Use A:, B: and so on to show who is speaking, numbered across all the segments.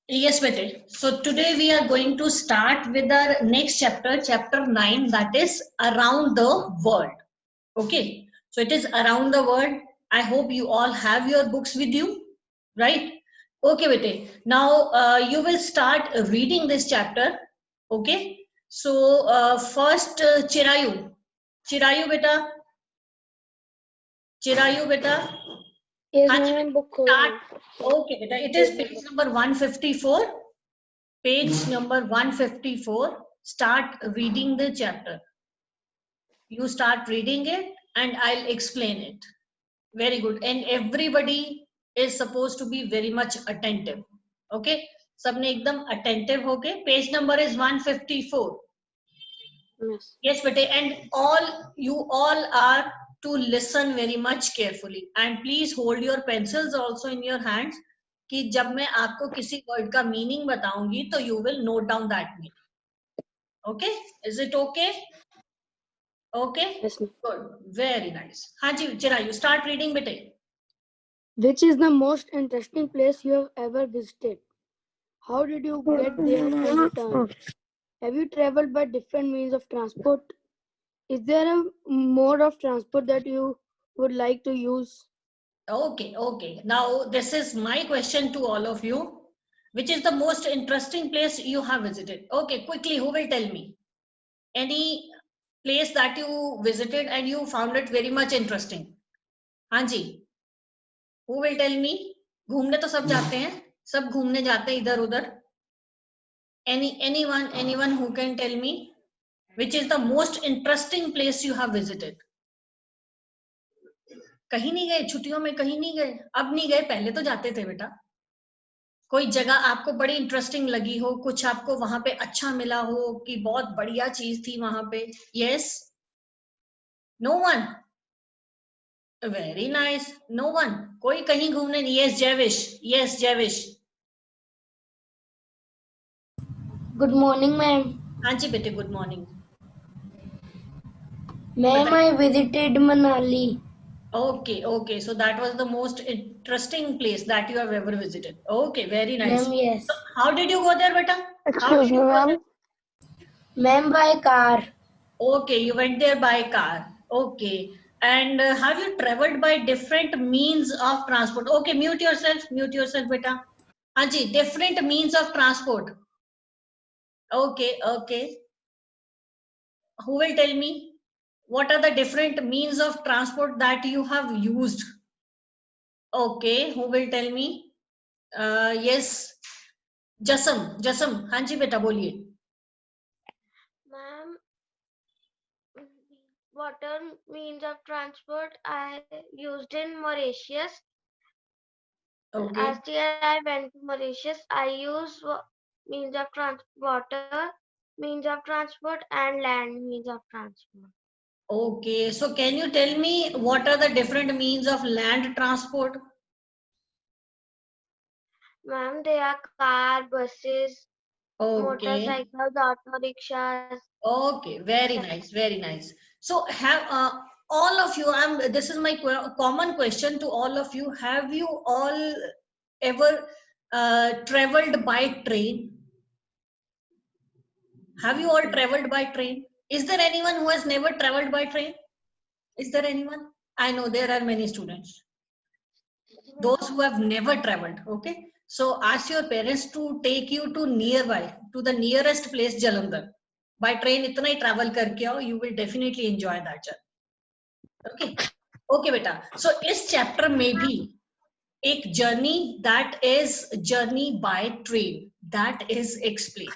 A: Yes, Bete. So today we are going to start with our next chapter, chapter 9, that is around the world. Okay. So it is around the world. I hope you all have your books with you, right? Okay, Bete. Now you will start reading this chapter. Okay. So first, Chirayu. Chirayu, beta. Chirayu, beta.
B: Yes,
A: हाँ जी
B: ma'am, book खोल
A: start.
B: Low.
A: Okay, beta. It is page number 154. Page number 154. Start reading the chapter. You start reading it and I'll explain it. Very good. And everybody is supposed to be very much attentive. Okay. सबने एकदम attentive होके page number is 154.
B: Yes.
A: Yes, bete. And you all are to listen very much carefully and please hold your pencils also in your hands कि जब मैं आपको किसी word का meaning बताऊंगी तो you will note down that meaning. Okay, is it okay? Okay,
B: Yes, ma'am.
A: good, very nice. हाँ जी चिरा, you start reading बेटे.
B: Which is the most interesting place you have ever visited? How did you get there and return? Have you traveled by different means of transport? Is there a mode of transport that you would like to use?
A: Okay, now this is my question to all of you. Which is the most interesting place you have visited? Okay, quickly, who will tell me any place that you visited and you found it very much interesting? हाँ जी, who will tell me? घूमने तो सब जाते हैं, सब घूमने जाते हैं इधर उधर. Anyone who can tell me which is the most interesting place you have visited? कहीं नहीं गए छुट्टियों में? कहीं नहीं गए? अब नहीं गए, पहले तो जाते थे बेटा. कोई जगह आपको बड़ी इंटरेस्टिंग लगी हो, कुछ आपको वहां पे अच्छा मिला हो कि बहुत बढ़िया चीज थी वहां पे? Yes, no one, very nice, no one. कोई कहीं घूमने नहीं? Yes Jayvish, yes Jayvish.
B: Good morning, ma'am.
A: हाँ जी बेटे, good morning.
B: Ma'am, I visited Manali.
A: Okay, so that was the most interesting place that you have ever visited. Okay, very nice.
B: Ma'am, yes.
A: So how did you go there beta? How
B: Excuse
A: did
B: me,
A: you go
B: ma'am.
A: there?
B: Ma'am, by car.
A: Okay, you went there by car. Okay. And have you traveled by different means of transport? Okay, mute yourself, beta. Anji, different means of transport. Okay. Who will tell me what are the different means of transport that you have used? Okay, who will tell me? Yes, Jasam. हाँ जी बेटा बोलिए.
C: Ma'am, water means of transport I used in Mauritius.
A: Okay.
C: Last year I went to Mauritius. I used means of water means of transport and land means of transport.
A: Okay, so can you tell me what are the different means of land transport?
C: Ma'am, there are car, buses,
A: Okay.
C: motorcycles, auto rickshaws.
A: Okay, very nice. So have all of you, this is my common question to all of you. Have you all ever traveled by train? Have you all traveled by train? Is there anyone who has never traveled by train? Is there anyone? I know there are many students. Those who have never traveled, okay? So ask your parents to take you to nearby, to the nearest place, Jalandhar. By train itna hi travel karke aao, you will definitely enjoy that journey. Okay beta. So is chapter में भी एक journey, that is journey by train, that is explained,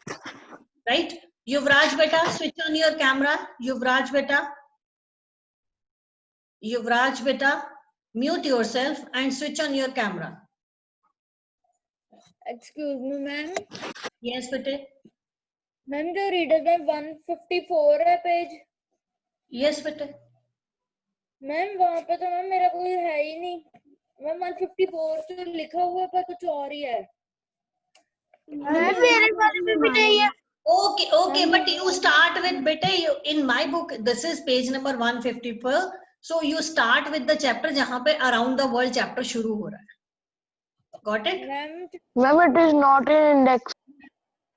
A: right? Yuvraj beta, switch on your camera. Yuvraj beta, mute yourself and switch on your camera.
D: Excuse me, ma'am.
A: Yes bete.
D: Ma'am जो reader में 154 है page.
A: Yes bete.
D: Ma'am वहाँ पे तो ma'am मेरा कोई है ही नहीं. मैम 154 तो लिखा हुआ है पर कुछ और ही है.
C: मैम मेरे पास में भी नहीं है.
A: Okay, but you start with bete, in my book this is page number 154. So you start with the chapter जहाँ पे around the world chapter शुरू हो रहा है. Got it?
D: Ma'am
C: Ma'am, it is not in index.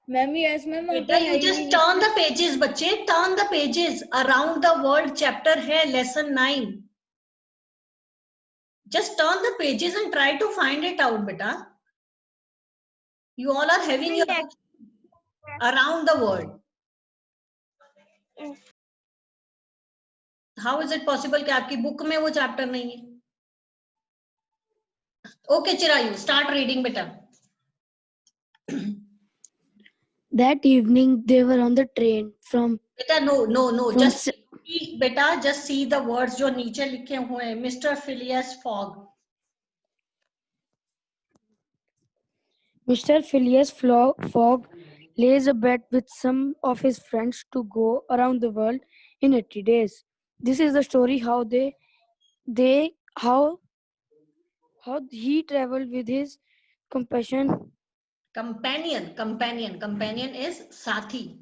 D: Ma'am yes ma'am वहाँ
A: बेटा
D: पे है
A: you
D: ही
A: just
D: नहीं
A: turn the pages बच्चे, turn the pages. Around the world chapter है lesson 9. Just turn the pages and try to find it out, beta. You all are having your books around the world. How is it possible कि आपकी book में वो chapter नहीं है? Okay, Chirayu, start reading, beta.
B: That evening, they were on the train from
A: Beta, no.
B: From
A: Just see, beta, just see the words जो नीचे लिखे हुए हैं. Mr. Phileas Fogg.
B: Mr. Phileas Fogg lays a bet with some of his friends to go around the world in 80 days. This is the story how how he traveled with his companion.
A: Companion is साथी.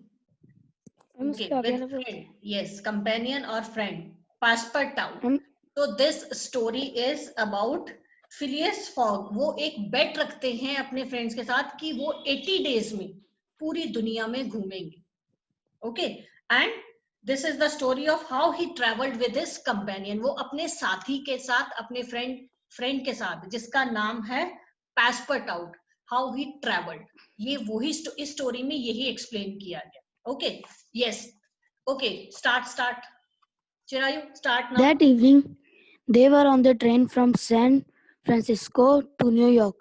A: Okay, with friend. Yes, companion or friend. Passepartout. So this story is about Phileas Fogg. वो एक bet रखते हैं अपने friends के साथ कि वो 80 days में पूरी दुनिया में घूमेंगे. Okay, and this is the story of how he traveled with his companion. वो अपने साथी के साथ, अपने friend के साथ, जिसका नाम है Passepartout. How he traveled. ये वही इस story में यही explain किया गया. Okay, yes. Okay, start. Chirayu, start now.
B: That evening, they were on the train from San Francisco to New York,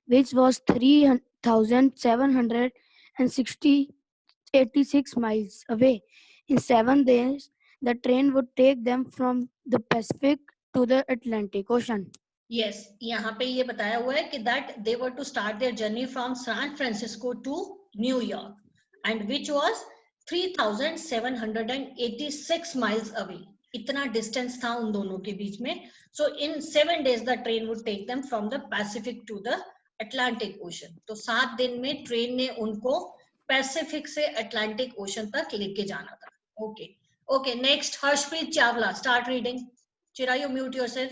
B: which was 3,786 miles away. In 7 days, the train would take them from the Pacific to the Atlantic Ocean.
A: Yes, यहाँ पे ये बताया हुआ है कि that they were to start their journey from San Francisco to New York, and which was 3,786 miles away. इतना distance था उन दोनों के बीच में. So in 7 days the train would take them from the Pacific to the Atlantic Ocean. तो 7 दिन में train ने उनको पैसिफिक से अटलांटिक ओशन तक लेके जाना था. Okay, next Harshpreet Chawla, start reading. Chirayu, mute yourself.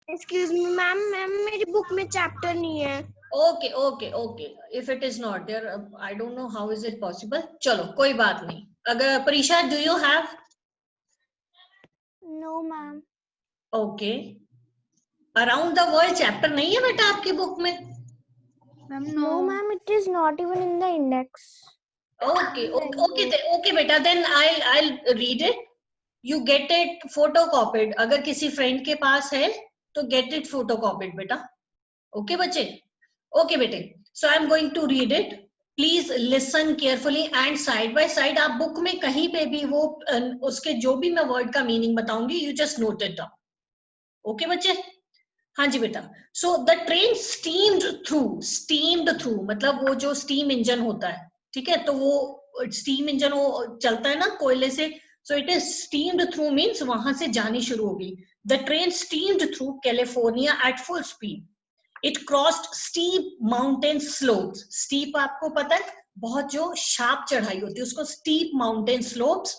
C: Excuse me, ma'am, मेरी बुक में चैप्टर नहीं है.
A: Okay. If it is not there, I don't know how is it possible. चलो, कोई बात नहीं. अगर Parisha, do you have?
C: No, ma'am.
A: Okay. Around the world chapter नहीं है बेटा आपकी बुक में?
C: No, ma'am, it is not even in the index.
A: Okay, बेटा. Then I'll read it. You get it photocopied. अगर किसी friend के पास है, तो get it photocopied बेटा. Okay बच्चे? Okay बेटे. So I'm going to read it. Please listen carefully and side by side आप book में कहीं पे भी वो उसके जो भी मैं word का meaning बताऊंगी, you just note it down. Okay बच्चे? हाँ जी बेटा. So the train steamed through मतलब वो जो steam engine होता है, ठीक है? तो वो steam engine वो चलता है ना कोयले से. So it is steamed through means वहां से जानी शुरू हो गई. The train steamed through California at full speed. It crossed steep mountain slopes. Steep आपको पता है बहुत जो sharp चढ़ाई होती है उसको steep mountain slopes.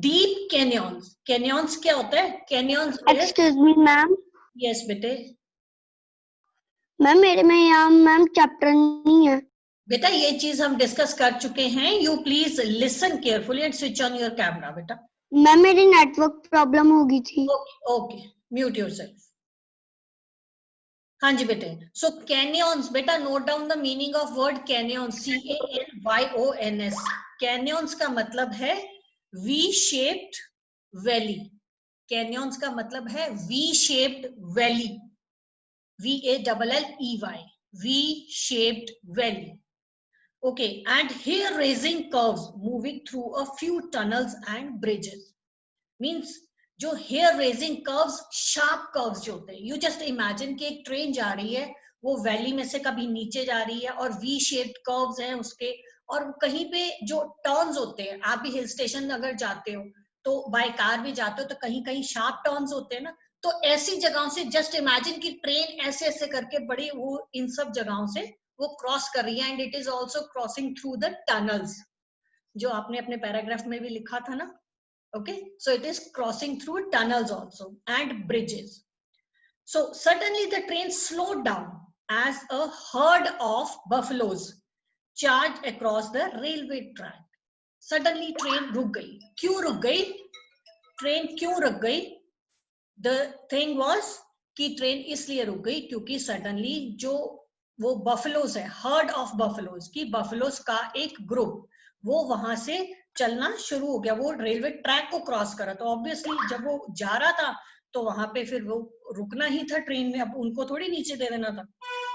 A: Deep canyons. Canyons क्या होता है? Canyons.
C: Excuse me, ma'am.
A: Yes बेटे.
C: मैम मेरे में यहाँ मैम चैप्टर नहीं है.
A: बेटा ये चीज हम डिस्कस कर चुके हैं. You please listen carefully and switch on your camera बेटा.
C: मैम मेरी नेटवर्क प्रॉब्लम हो गई थी.
A: Okay. Mute yourself. हाँ जी बेटे. So canyons बेटा, note down the meaning of word canyons. CANYONS. Canyons का मतलब है V-shaped valley. Canyons का मतलब है V-shaped valley. VALLEY. V-shaped valley. Okay, and hair-raising curves moving through a few tunnels and bridges. Means जो hair raising curves, sharp curves जो होते हैं, यू जस्ट इमेजिन कि एक ट्रेन जा रही है, वो वैली में से कभी नीचे जा रही है और वी शेप्ड कर्व्स हैं उसके, और कहीं पे जो टर्न्स होते हैं, आप भी हिल स्टेशन अगर जाते हो तो बाय कार भी जाते हो तो कहीं कहीं शार्प टर्न्स होते हैं ना, तो ऐसी जगहों से जस्ट इमेजिन कि ट्रेन ऐसे ऐसे करके बड़ी वो इन सब जगहों से वो क्रॉस कर रही है. And it is also crossing through the tunnels, जो आपने अपने पैराग्राफ में भी लिखा था ना. Okay, so it is crossing through tunnels also and bridges. So suddenly the train slowed down. as a herd of buffaloes charged across the railway track. Suddenly train रुक गई. क्यों रुक गई? ट्रेन क्यों रुक गई? The thing was कि train इसलिए रुक गई क्योंकि सडनली जो वो बफलोज है, हर्ड ऑफ बफलोज की बफलोज का एक ग्रुप वो वहां से चलना शुरू हो गया. वो रेलवे ट्रैक को क्रॉस करा, तो ऑब्वियसली जब वो जा रहा था तो वहां पे फिर वो रुकना ही था ट्रेन में, अब उनको थोड़ी नीचे दे देना था.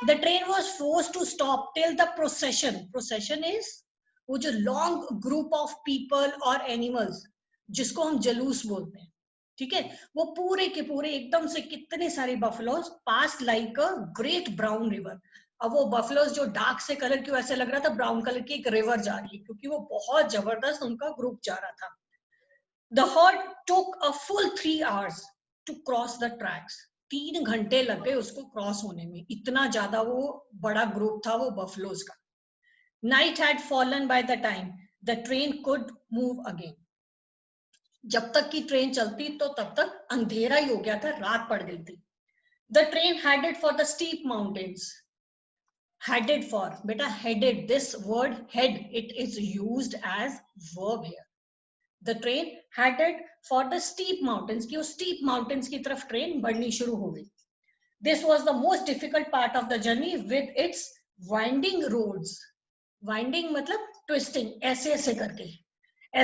A: The train was force to stop till the procession. Procession is वो जो लॉन्ग ग्रुप ऑफ पीपल और एनिमल्स जिसको हम जलूस बोलते हैं, ठीक है, वो पूरे के पूरे एकदम से कितने सारे buffaloes pass like a great brown river. अब वो बफलोज जो डार्क से कलर की वैसे लग रहा था ब्राउन कलर की एक रिवर जा रही है क्योंकि वो बहुत जबरदस्त उनका ग्रुप जा रहा था. The herd took a full 3 hours to cross the tracks. 3 घंटे लग गए उसको क्रॉस होने में, इतना ज्यादा वो बड़ा ग्रुप था वो बफलोज का. Night had fallen by the time the train could move again. जब तक की ट्रेन चलती तो तब तक अंधेरा ही हो गया था, रात पड़ गई थी. The train headed for the steep mountains. Headed for, beta headed, this word head, it is used as verb here. The train headed for the steep mountains, कि वो steep mountains की तरफ ट्रेन बढ़नी शुरू हो गई. This was the most difficult part of the journey with its winding roads. Winding मतलब twisting, ऐसे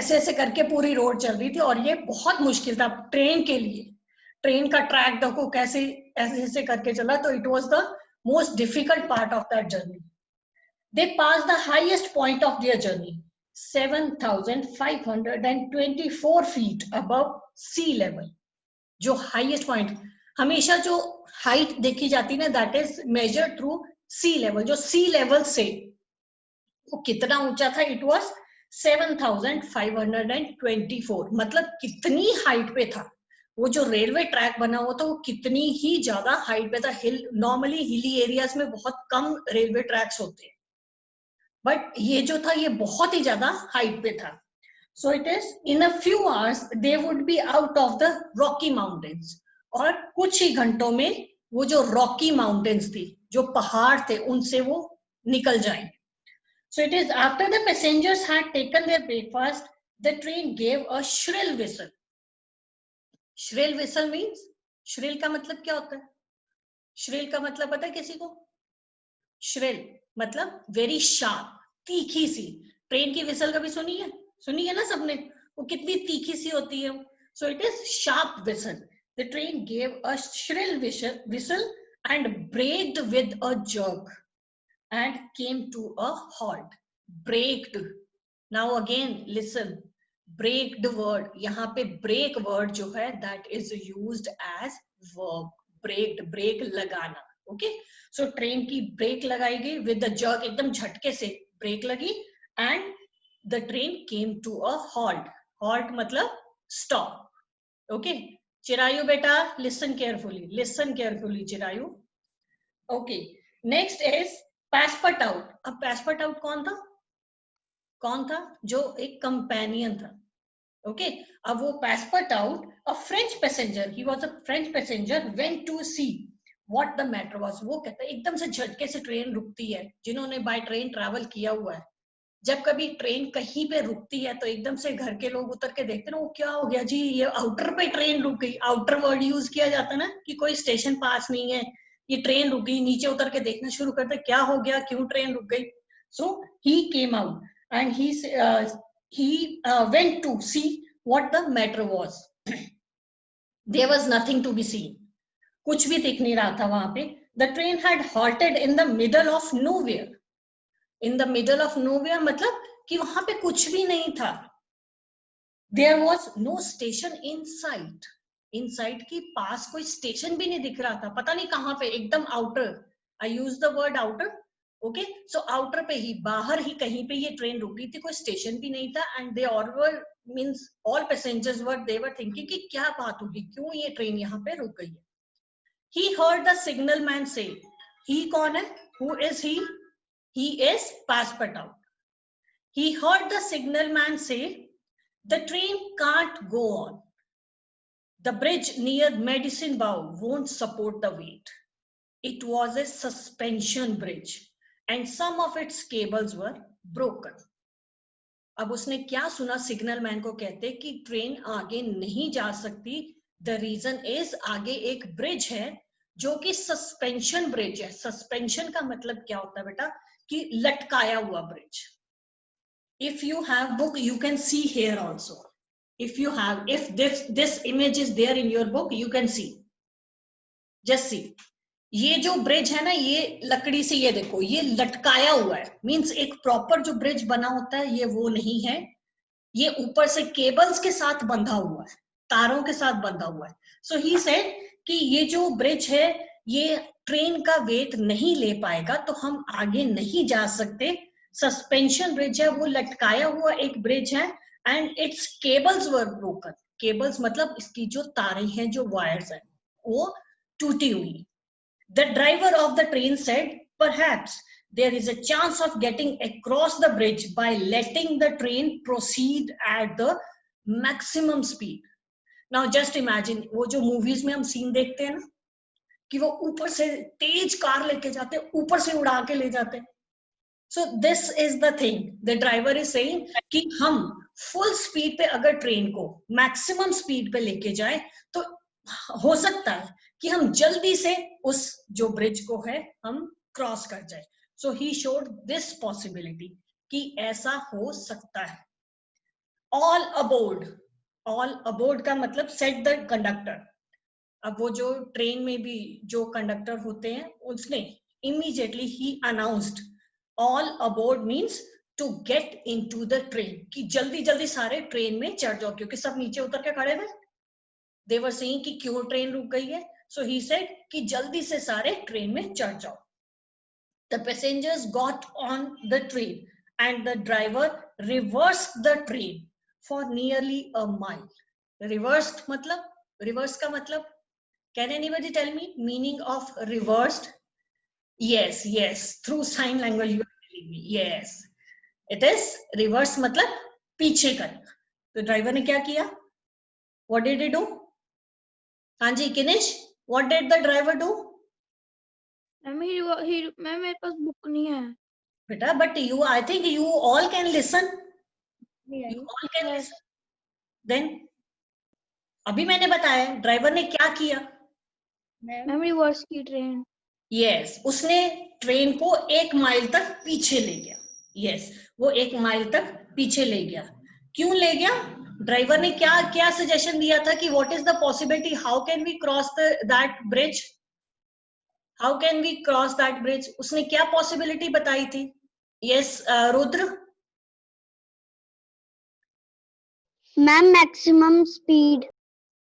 A: ऐसे करके पूरी रोड चल रही थी और ये बहुत मुश्किल था ट्रेन के लिए. ट्रेन का ट्रैक देखो कैसे ऐसे करके चला, तो it was the most difficult part of that journey. They passed the highest point of their journey, 7,524 feet above sea level. जो highest point, हमेशा जो height देखी जाती है ना, that is measured through sea level. जो sea level से वो कितना ऊंचा था? It was 7,524. मतलब कितनी हाइट पे था वो जो रेलवे ट्रैक बना हुआ था, वो कितनी ही ज्यादा हाइट पे था. हिल, नॉर्मली हिली एरियाज में बहुत कम रेलवे ट्रैक्स होते हैं, बट ये जो था ये बहुत ही ज्यादा हाइट पे था. सो it is in a few hours they would be out of the Rocky mountains. और कुछ ही घंटों में वो जो रॉकी माउंटेन्स थी, जो पहाड़ थे, उनसे वो निकल जाएंगे. So it is after the passengers had taken their breakfast the train gave a shrill whistle. Shrill whistle means, shrill का मतलब क्या होता है? श्रिल का मतलब पता है किसी को? श्रिल मतलब वेरी शार्प, तीखी सी. ट्रेन की विसल कभी सुनी है ना सबने? वो कितनी तीखी सी होती है. So it is sharp whistle. The train gave a shrill whistle and braked with a jerk and came to a halt. Braked. Now again listen, braked word, यहाँ पे ब्रेक वर्ड जो है that is used as verb. Braked, brake लगाना. Okay, so train की brake लगाई गई with the jerk, एकदम झटके से ब्रेक लगी and the train came to a halt. Halt मतलब स्टॉप. ओके, चिरायु बेटा listen carefully Chirayu. Okay, next is Passepartout. अब पैसपर्ट आउट कौन था? जो एक कंपेनियन था. ओके, अब वो Passepartout, a French passenger, he was a French passenger, went to see what the matter was. वो कहता है एकदम से झटके से ट्रेन रुकती है. जिन्होंने बाय ट्रेन ट्रैवल किया हुआ है, जब कभी ट्रेन कहीं पे रुकती है तो एकदम से घर के लोग उतर के देखते ना, वो क्या हो गया जी, ये आउटर पे ट्रेन रुक गई. आउटर वर्ड यूज किया जाता है ना कि कोई स्टेशन पास नहीं है, ये ट्रेन रुक गई. नीचे उतर के देखना शुरू करते क्या हो गया, क्यों ट्रेन रुक गई. So he came out and he went to see what the matter was. There was nothing to be seen. कुछ भी दिख नहीं रहा था वहां पे. The train had halted in the middle of nowhere. In the middle of nowhere मतलब कि वहां पे कुछ भी नहीं था. There was no station in sight. In sight की पास कोई स्टेशन भी नहीं दिख रहा था. पता नहीं कहाँ पे, एकदम outer. I use the word outer. Okay, so outer पे ही, बाहर ही कहीं पे ये ट्रेन रुकी थी, कोई स्टेशन भी नहीं था. And they all were means all passengers were they were thinking कि क्या बात होगी, क्यों ये ट्रेन यहाँ पे रुक गई है. He heard the signalman say. He कौन है? Who is he? He is Passepartout. He heard the signalman say the train can't go on. The bridge near Medicine Bow won't support the weight. It was a suspension bridge and some of its cables were broken. अब उसने क्या सुना, signal man को कहते कि train आगे नहीं जा सकती. द रीजन इज आगे एक ब्रिज है जो कि सस्पेंशन ब्रिज है. सस्पेंशन का मतलब क्या होता है बेटा, कि लटकाया हुआ bridge. If you have book, you can see here also. If this image is there in your book, you can see. Just see. ये जो ब्रिज है ना, ये लकड़ी से, ये देखो, ये लटकाया हुआ है. मींस एक प्रॉपर जो ब्रिज बना होता है ये वो नहीं है. ये ऊपर से केबल्स के साथ बंधा हुआ है, तारों के साथ बंधा हुआ है. सो ही सेड कि ये जो ब्रिज है ये ट्रेन का वेट नहीं ले पाएगा, तो हम आगे नहीं जा सकते. सस्पेंशन ब्रिज है, वो लटकाया हुआ एक ब्रिज है. And it's cables were broken. Cables मतलब इसकी जो तारें हैं, जो वायर्स हैं, वो टूटी हुई. The driver of the train said, perhaps there is a chance of getting across the bridge by letting the train proceed at the maximum speed. Now just imagine, वो जो movies में हम scene देखते हैं ना, कि वो ऊपर से तेज कार लेके जाते हैं, ऊपर से उड़ा के ले जाते हैं. So this is the thing. The driver is saying कि हम full speed पे अगर ट्रेन को maximum speed पे लेके जाए तो हो सकता है कि हम जल्दी से उस जो ब्रिज को है हम क्रॉस कर जाए. सो ही शोड दिस पॉसिबिलिटी कि ऐसा हो सकता है. All abode. ऑल अबोर्ड का मतलब सेट द कंडक्टर. अब वो जो ट्रेन में भी जो कंडक्टर होते हैं, उसने इमीडिएटली ही announced all aboard means to get into the train, कि जल्दी जल्दी सारे ट्रेन में चढ़ जाओ, क्योंकि सब नीचे उतर के खड़े थे. They were saying कि क्यों ट्रेन रुक गई है. So he said कि जल्दी से सारे ट्रेन में चढ़ जाओ. The passengers got on the train and the driver reversed the train for nearly a mile. Reversed मतलब, reverse का मतलब, can anybody tell me meaning of reversed? Yes, through sign language you are telling me. Yes, it is reverse मतलब पीछे करना. तो driver ने क्या किया? What did he do? हाँ जी किनेश, what did the driver do?
C: Ma'am मेरे पास बुक नहीं है
A: बेटा, but you, I think you all can listen. You all can
C: Yes.
A: listen. Then अभी मैंने बताया ड्राइवर ने क्या किया.
C: मैम रिवर्स की ट्रेन.
A: Yes, उसने ट्रेन को 1 माइल तक पीछे ले गया. Yes, वो 1 माइल तक पीछे ले गया. क्यों ले गया? ड्राइवर ने क्या सजेशन दिया था कि what is the possibility, how can we cross that bridge, how can we cross that bridge. उसने क्या पॉसिबिलिटी बताई थी? Yes Rudra.
C: Ma'am maximum speed.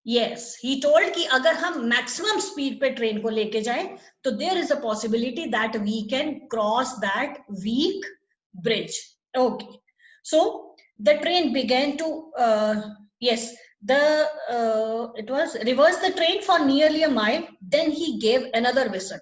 A: Yes, he told कि अगर हम मैक्सिमम स्पीड पे ट्रेन को लेके जाएं तो there is a possibility that we can cross that weak bridge. Okay, so the train began to it was reverse the train for nearly a mile. Then he gave another whistle.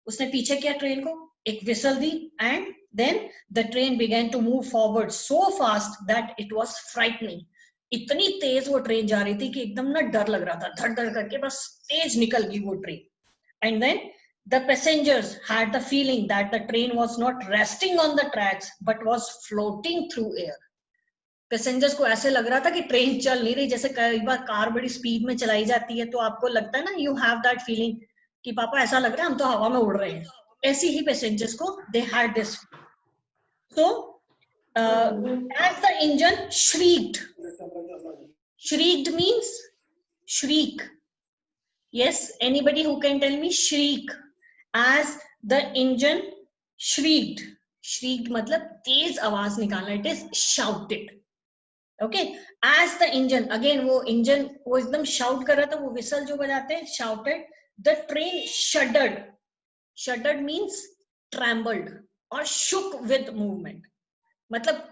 A: उसने पीछे किया train को, एक whistle the, and then the train began to move forward so fast that it was frightening. इतनी तेज वो train जा रही थी कि एकदम ना डर लग रहा था, धड़ धड़ करके बस तेज निकल गई वो train. And then the passengers had the feeling that the train was not resting on the tracks but was floating through air. Passengers को ऐसे लग रहा था कि ट्रेन चल नहीं रही. जैसे कई बार कार बड़ी स्पीड में चलाई जाती है तो आपको लगता है ना, यू हैव दैट फीलिंग कि पापा ऐसा लग रहा है हम तो हवा में उड़ रहे हैं. ऐसी ही पैसेंजर्स को they had this. So as the engine shrieked means shriek. Yes, anybody who can tell me shriek? As the engine shrieked मतलब तेज आवाज निकालना. It is shouted. Okay, as the engine, again वो इंजन वो एकदम shout कर रहा था, वो विसल जो बजाते हैं, shouted. The train shuddered means trembled or shook with movement. मतलब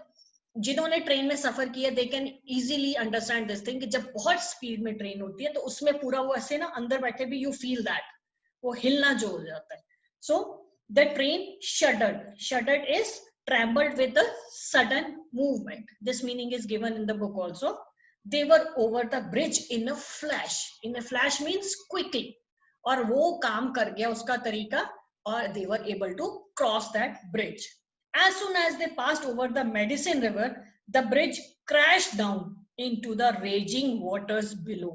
A: जिन्होंने ट्रेन में सफर किया they can easily understand this thing कि जब बहुत स्पीड में ट्रेन होती है तो उसमें पूरा वो ऐसे ना अंदर बैठे भी you feel that वो हिलना जो हो जाता है. So the train shuddered is trembled with a sudden movement. This meaning is given in the book also. They were over the bridge in a flash. In a flash means quickly. और वो काम कर गया उसका तरीका, और they were able to cross that bridge. As soon as they passed over the Medicine River, the bridge crashed down into the raging waters below.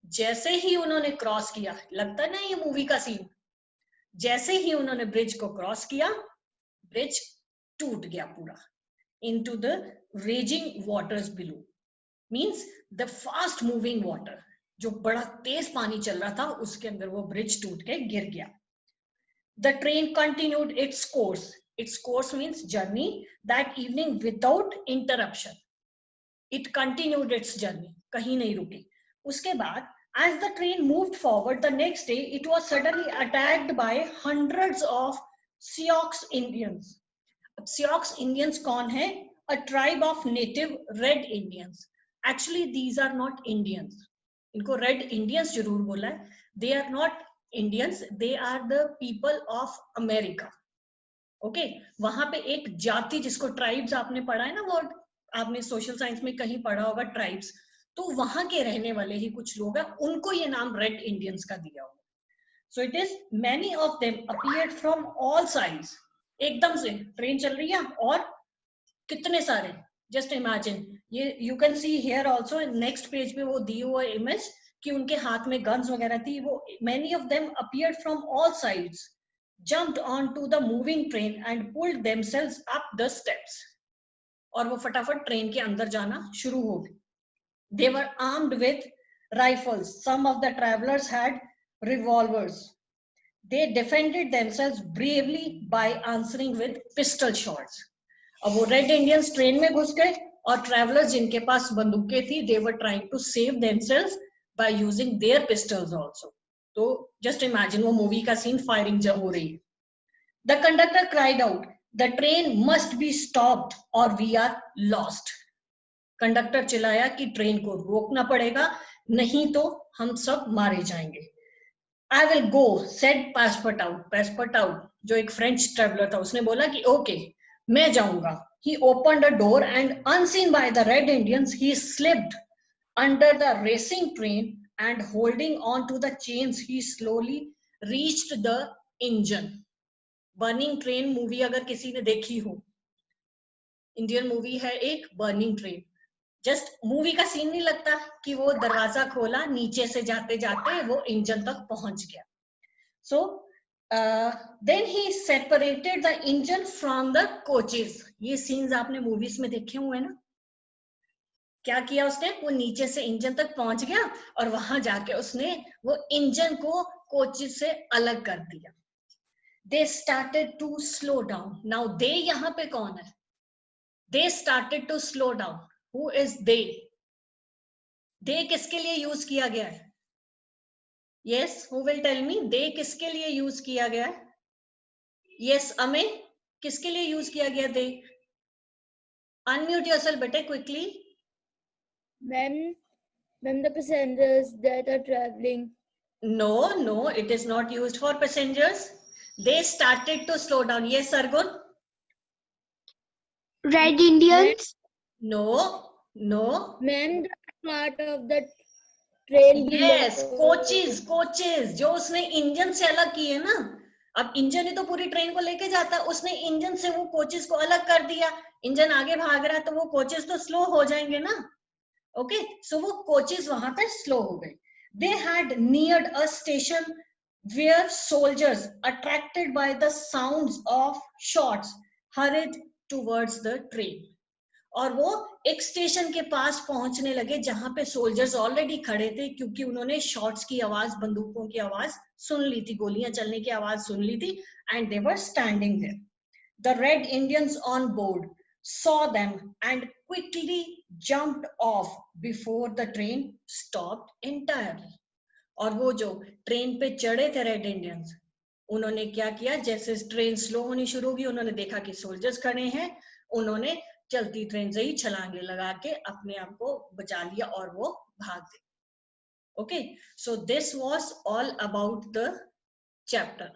A: जैसे ही उन्होंने क्रॉस किया, लगता ना ये मूवी का सीन, जैसे ही उन्होंने ब्रिज को क्रॉस किया, ब्रिज टूट गया पूरा into the raging waters below. Means the fast moving water, जो बड़ा तेज पानी चल रहा था उसके अंदर वो ब्रिज टूट के गिर गया. The train continued its course. Its course means journey that evening without interruption. It continued its journey. कहीं नहीं रुकी. उसके बाद as the train moved forward the next day, it was suddenly attacked by hundreds of Sioux Indians. Sioux Indians कौन है? A tribe of native red Indians. Actually, these are not Indians. इनको red Indians जरूर बोला है. They are not Indians. They are the people of America. Okay, वहां पे एक जाति जिसको ट्राइब्स आपने पढ़ा है ना, वो आपने सोशल साइंस में कहीं पढ़ा होगा ट्राइब्स, तो वहां के रहने वाले ही कुछ लोग हैं, उनको ये नाम रेड इंडियंस का दिया हुआ. So it is many of them appeared from all sides. एकदम से ट्रेन चल रही है और कितने सारे, जस्ट इमेजिन, ये you can see here also next page पे वो दी हुआ इमेज कि उनके हाथ में गन्स वगैरह थी. वो many of them appeared from all sides, jumped onto the moving train and pulled themselves up the steps. और वो फटाफट ट्रेन के अंदर जाना शुरू हो गए. They were armed with rifles. Some of the travelers had revolvers. They defended themselves bravely by answering with pistol shots. अब वो रेड इंडियंस ट्रेन में घुस गए और ट्रैवलर्स जिनके पास बंदूकें थी, they were trying to save themselves by using their pistols also. तो just imagine वो मूवी का सीन, फायरिंग जब हो रही है. The conductor cried out, "The train must be stopped or we are lost." Conductor चिल्लाया कि ट्रेन को रोकना पड़ेगा, नहीं तो हम सब मारे जाएंगे. I will go, said Passepartout. Passepartout, जो एक फ्रेंच ट्रैवलर था, उसने बोला कि ओके, मैं जाऊंगा. He opened a door and unseen by the red Indians, he slipped under the racing train and holding on to the chains, he slowly reached the engine. Burning train movie अगर किसी ने देखी हो, Indian movie है एक burning train, just movie का scene नहीं लगता कि वो दरवाजा खोला, नीचे से जाते जाते वो इंजन तक पहुंच गया. So then he separated the engine from the coaches. ये सीन्स आपने मूवीज में देखे हुए हैं ना. क्या किया उसने? वो नीचे से इंजन तक पहुंच गया और वहां जाके उसने वो इंजन को कोचेस से अलग कर दिया. They started to slow down. Now they यहाँ पे कौन है? They started to slow down. Who is they? They किसके लिए यूज किया गया है? Yes, who will tell me? They किसके लिए यूज किया गया है? Yes, अमे, किसके लिए यूज किया गया they? Unmute yourself, बेटे, quickly.
D: When the passengers that are traveling.
A: No, it is not used for passengers. They started to slow down. Yes, Sargun?
C: Red Indians.
A: No.
D: When the part of the train.
A: Yes, coaches जो उसने engine से अलग किए ना. अब engine ही तो पूरी train को लेके जाता है, उसने इंजन से वो कोचेस को अलग कर दिया. इंजन आगे भाग रहा है तो वो कोचेस तो स्लो हो जाएंगे ना. ओके, सो वो कोचेस वहां पे स्लो हो गए. They had neared a station where soldiers, attracted by the sounds of shots, hurried towards the train. और वो एक स्टेशन के पास पहुंचने लगे जहां पे सोल्जर्स ऑलरेडी खड़े थे, क्योंकि उन्होंने शॉट्स की आवाज, बंदूकों की आवाज सुन ली थी, गोलियां चलने की आवाज सुन ली थी. And they were standing there. The red Indians on board saw them and quickly jumped off before the train stopped entirely. और वो जो ट्रेन पे चढ़े थे रेड इंडियंस, उन्होंने क्या किया, जैसे ट्रेन स्लो होनी शुरू हुई, उन्होंने देखा कि सोल्जर्स खड़े हैं, उन्होंने चलती ट्रेन से ही छलांगे लगा के अपने आप को बचा लिया और वो भाग गए. Okay, so this was all about the chapter.